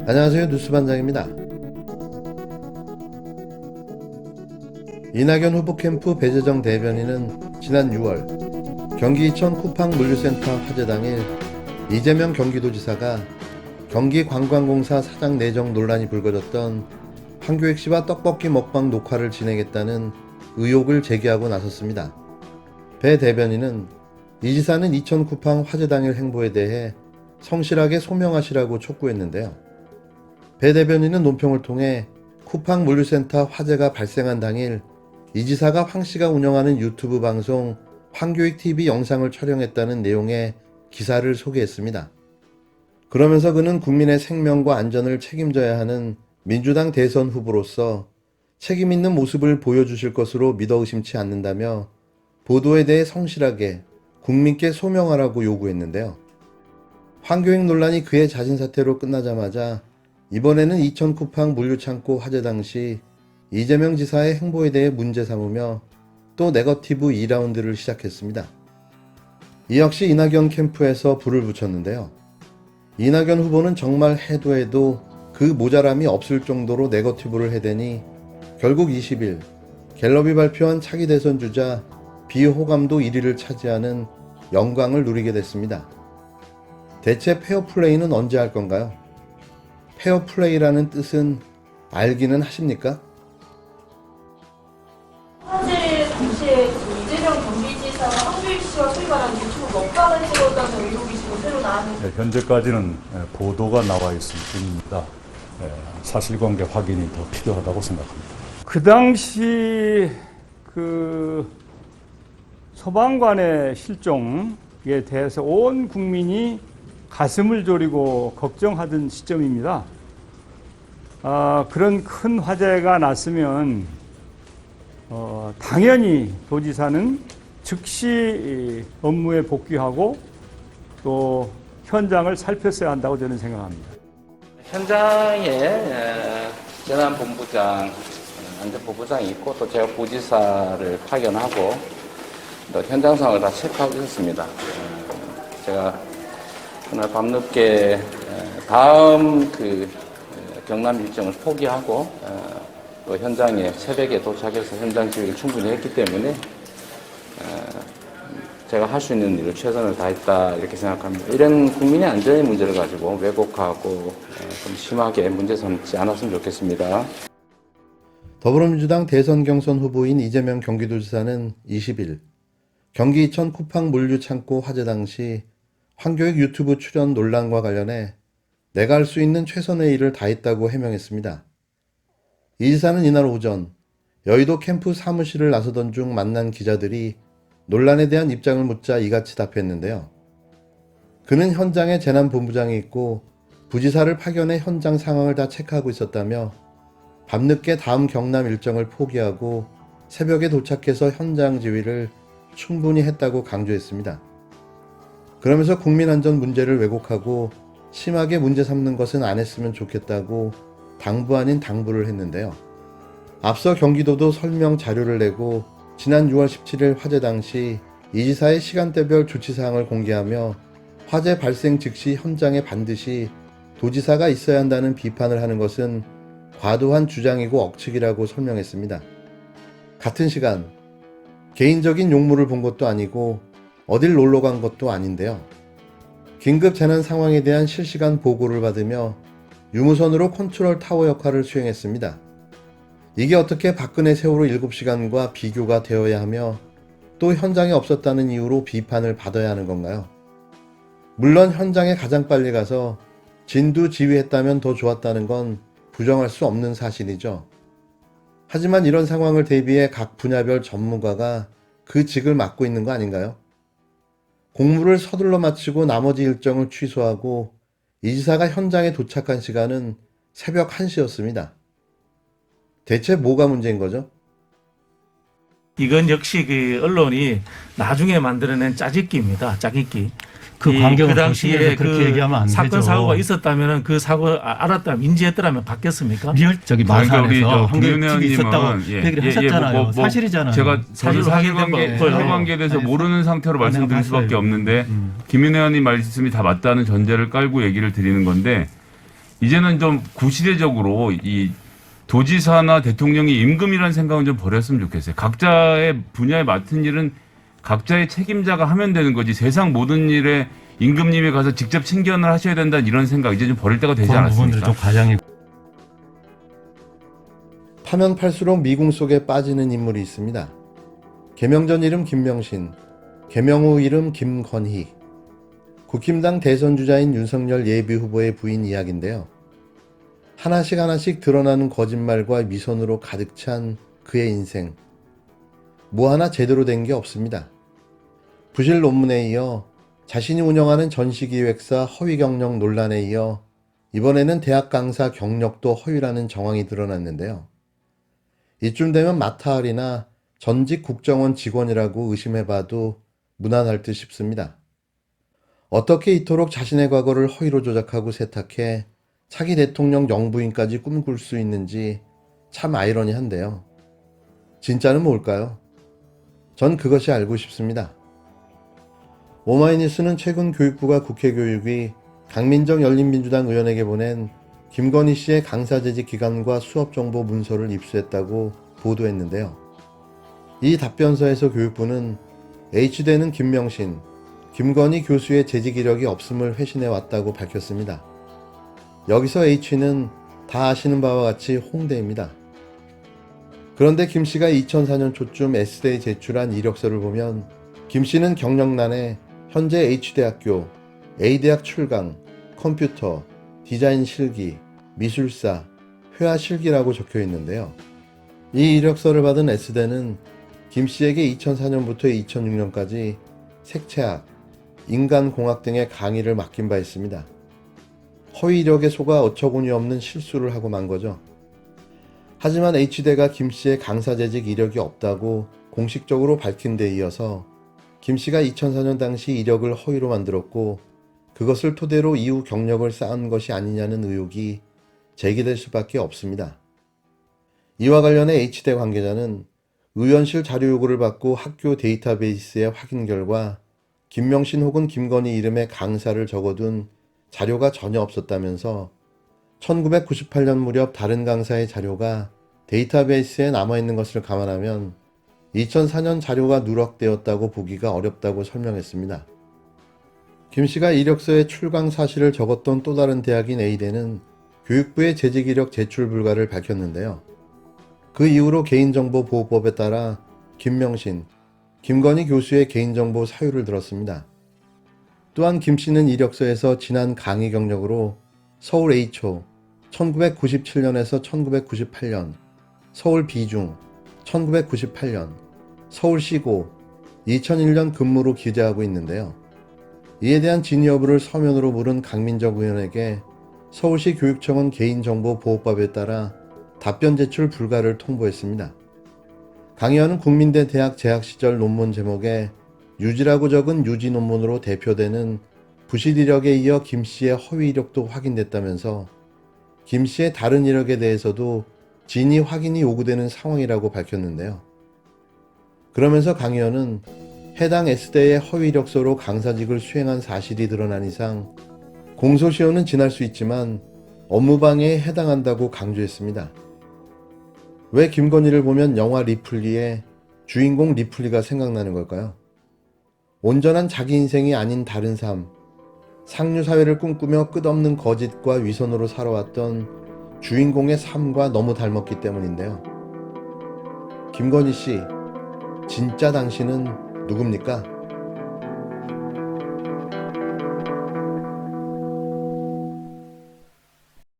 안녕하세요. 뉴스반장입니다. 이낙연 후보 캠프 배재정 대변인은 지난 6월 경기 이천 쿠팡 물류센터 화재 당일 이재명 경기도지사가 경기관광공사 사장 내정 논란이 불거졌던 황교익 씨와 떡볶이 먹방 녹화를 진행했다는 의혹을 제기하고 나섰습니다. 배 대변인은 이 지사는 이천 쿠팡 화재 당일 행보에 대해 성실하게 소명하시라고 촉구했는데요. 배 대변인은 논평을 통해 쿠팡 물류센터 화재가 발생한 당일 이 지사가 황 씨가 운영하는 유튜브 방송 황교익 TV 영상을 촬영했다는 내용의 기사를 소개했습니다. 그러면서 그는 국민의 생명과 안전을 책임져야 하는 민주당 대선 후보로서 책임 있는 모습을 보여주실 것으로 믿어 의심치 않는다며 보도에 대해 성실하게 국민께 소명하라고 요구했는데요. 황교익 논란이 그의 자진 사퇴로 끝나자마자 이번에는 이천 쿠팡 물류창고 화재 당시 이재명 지사의 행보에 대해 문제 삼으며 또 네거티브 2라운드를 시작했습니다. 이 역시 이낙연 캠프에서 불을 붙였는데요. 이낙연 후보는 정말 해도 그 모자람이 없을 정도로 네거티브를 해대니 결국 20일 갤럽이 발표한 차기 대선 주자 비호감도 1위를 차지하는 영광을 누리게 됐습니다. 대체 페어플레이는 언제 할 건가요? 페어플레이라는 뜻은 알기는 하십니까? 화재 당시에 이재명 경기지사가 황교익 씨와 소위 말하는 유튜브 먹방을 찍었다는 의혹이 지금 새로 나왔는데 현재까지는 보도가 나와 있을 뿐입니다. 사실관계 확인이 더 필요하다고 생각합니다. 그 당시 그 소방관의 실종에 대해서 온 국민이 가슴을 졸이고 걱정하던 시점입니다. 그런 큰 화재가 났으면 당연히 도지사는 즉시 업무에 복귀하고 또 현장을 살폈어야 한다고 저는 생각합니다. 현장에 재난본부장, 안전본부장이 있고 또 제가 부지사를 파견하고 또 현장 상황을 다 체크하고 있었습니다. 제가 그날 밤늦게 다음 경남 일정을 포기하고 또 현장에 새벽에 도착해서 현장 지휘를 충분히 했기 때문에 제가 할 수 있는 일을 최선을 다했다 이렇게 생각합니다. 이런 국민의 안전의 문제를 가지고 왜곡하고 좀 심하게 문제 삼지 않았으면 좋겠습니다. 더불어민주당 대선 경선 후보인 이재명 경기도지사는 20일 경기 이천 쿠팡 물류창고 화재 당시 황교익 유튜브 출연 논란과 관련해 내가 할 수 있는 최선의 일을 다했다고 해명했습니다. 이 지사는 이날 오전 여의도 캠프 사무실을 나서던 중 만난 기자들이 논란에 대한 입장을 묻자 이같이 답했는데요. 그는 현장에 재난본부장이 있고 부지사를 파견해 현장 상황을 다 체크하고 있었다며 밤늦게 다음 경남 일정을 포기하고 새벽에 도착해서 현장 지휘를 충분히 했다고 강조했습니다. 그러면서 국민안전 문제를 왜곡하고 심하게 문제 삼는 것은 안 했으면 좋겠다고 당부 아닌 당부를 했는데요. 앞서 경기도도 설명 자료를 내고 지난 6월 17일 화재 당시 이 지사의 시간대별 조치사항을 공개하며 화재 발생 즉시 현장에 반드시 도지사가 있어야 한다는 비판을 하는 것은 과도한 주장이고 억측이라고 설명했습니다. 같은 시간 개인적인 용무를 본 것도 아니고 어딜 놀러 간 것도 아닌데요. 긴급 재난 상황에 대한 실시간 보고를 받으며 유무선으로 컨트롤 타워 역할을 수행했습니다. 이게 어떻게 박근혜 세월호 7시간과 비교가 되어야 하며 또 현장에 없었다는 이유로 비판을 받아야 하는 건가요? 물론 현장에 가장 빨리 가서 진두 지휘했다면 더 좋았다는 건 부정할 수 없는 사실이죠. 하지만 이런 상황을 대비해 각 분야별 전문가가 그 직을 맡고 있는 거 아닌가요? 공무를 서둘러 마치고 나머지 일정을 취소하고 이 지사가 현장에 도착한 시간은 새벽 1시였습니다. 대체 뭐가 문제인 거죠? 이건 역시 그 언론이 나중에 만들어낸 짜깁기입니다. 짜깁기. 그 광경을 그 당시에 보시면서 그렇게 얘기하면 안 사건 되죠. 사고가 있었다면 그 사고 알았다면 인지했더라면 바뀌었습니까? 저기 마산에서 황교익 있었다고 얘기를 하셨잖아요. 사실이잖아요. 제가 사실로 확인된 거고요. 사실관계에 대해서 모르는 상태로 말씀드릴 수밖에 없는데 김윤혜 의원님 말씀이 다 맞다는 전제를 깔고 얘기를 드리는 건데 이제는 좀 구시대적으로 이 도지사나 대통령이 임금이라는 생각은 좀 버렸으면 좋겠어요. 각자의 분야에 맡은 일은 각자의 책임자가 하면 되는 거지 세상 모든 일에 임금님이 가서 직접 친견을 하셔야 된다 이런 생각 이제 좀 버릴 때가 되지 그런 부분들이 않았습니까? 좀 과장이 파면 팔수록 미궁 속에 빠지는 인물이 있습니다. 개명 전 이름 김명신, 개명 후 이름 김건희. 국힘당 대선 주자인 윤석열 예비후보의 부인 이야기인데요. 하나씩 드러나는 거짓말과 위선으로 가득 찬 그의 인생. 뭐 하나 제대로 된 게 없습니다. 부실 논문에 이어 자신이 운영하는 전시기획사 허위 경력 논란에 이어 이번에는 대학 강사 경력도 허위라는 정황이 드러났는데요. 이쯤 되면 마타할이나 전직 국정원 직원이라고 의심해봐도 무난할 듯 싶습니다. 어떻게 이토록 자신의 과거를 허위로 조작하고 세탁해 차기 대통령 영부인까지 꿈꿀 수 있는지 참 아이러니한데요. 진짜는 뭘까요? 전 그것이 알고 싶습니다. 오마이뉴스는 최근 교육부가 국회교육위 강민정 열린민주당 의원에게 보낸 김건희 씨의 강사재직 기간과 수업정보 문서를 입수했다고 보도했는데요. 이 답변서에서 교육부는 H대는 김명신, 김건희 교수의 재직 이력이 없음을 회신해왔다고 밝혔습니다. 여기서 H는 다 아시는 바와 같이 홍대입니다. 그런데 김 씨가 2004년 초쯤 S대에 제출한 이력서를 보면 김 씨는 경력란에 현재 H대학교, A대학 출강, 컴퓨터, 디자인 실기, 미술사, 회화 실기라고 적혀 있는데요. 이 이력서를 받은 S대는 김 씨에게 2004년부터 2006년까지 색채학, 인간공학 등의 강의를 맡긴 바 있습니다. 허위 이력에 속아 어처구니 없는 실수를 하고 만 거죠. 하지만 H대가 김 씨의 강사 재직 이력이 없다고 공식적으로 밝힌 데 이어서 김 씨가 2004년 당시 이력을 허위로 만들었고 그것을 토대로 이후 경력을 쌓은 것이 아니냐는 의혹이 제기될 수밖에 없습니다. 이와 관련해 H대 관계자는 의원실 자료 요구를 받고 학교 데이터베이스의 확인 결과 김명신 혹은 김건희 이름의 강사를 적어둔 자료가 전혀 없었다면서 1998년 무렵 다른 강사의 자료가 데이터베이스에 남아있는 것을 감안하면 2004년 자료가 누락되었다고 보기가 어렵다고 설명했습니다. 김 씨가 이력서에 출강 사실을 적었던 또 다른 대학인 A대는 교육부의 재직 이력 제출 불가를 밝혔는데요. 그 이후로 개인정보보호법에 따라 김명신, 김건희 교수의 개인정보 사유를 들었습니다. 또한 김 씨는 이력서에서 지난 강의 경력으로 서울 H초 1997년에서 1998년, 서울 B중 1998년, 서울 C고 2001년 근무로 기재하고 있는데요. 이에 대한 진위 여부를 서면으로 물은 강민정 의원에게 서울시 교육청은 개인정보보호법에 따라 답변 제출 불가를 통보했습니다. 강 의원은 국민대 대학 재학 시절 논문 제목에 유지라고 적은 유지 논문으로 대표되는 부실 이력에 이어 김 씨의 허위 이력도 확인됐다면서 김 씨의 다른 이력에 대해서도 진위 확인이 요구되는 상황이라고 밝혔는데요. 그러면서 강 의원은 해당 S대의 허위 이력서로 강사직을 수행한 사실이 드러난 이상 공소시효는 지날 수 있지만 업무방해에 해당한다고 강조했습니다. 왜 김건희를 보면 영화 리플리의 주인공 리플리가 생각나는 걸까요? 온전한 자기 인생이 아닌 다른 삶, 상류사회를 꿈꾸며 끝없는 거짓과 위선으로 살아왔던 주인공의 삶과 너무 닮았기 때문인데요. 김건희 씨, 진짜 당신은 누굽니까?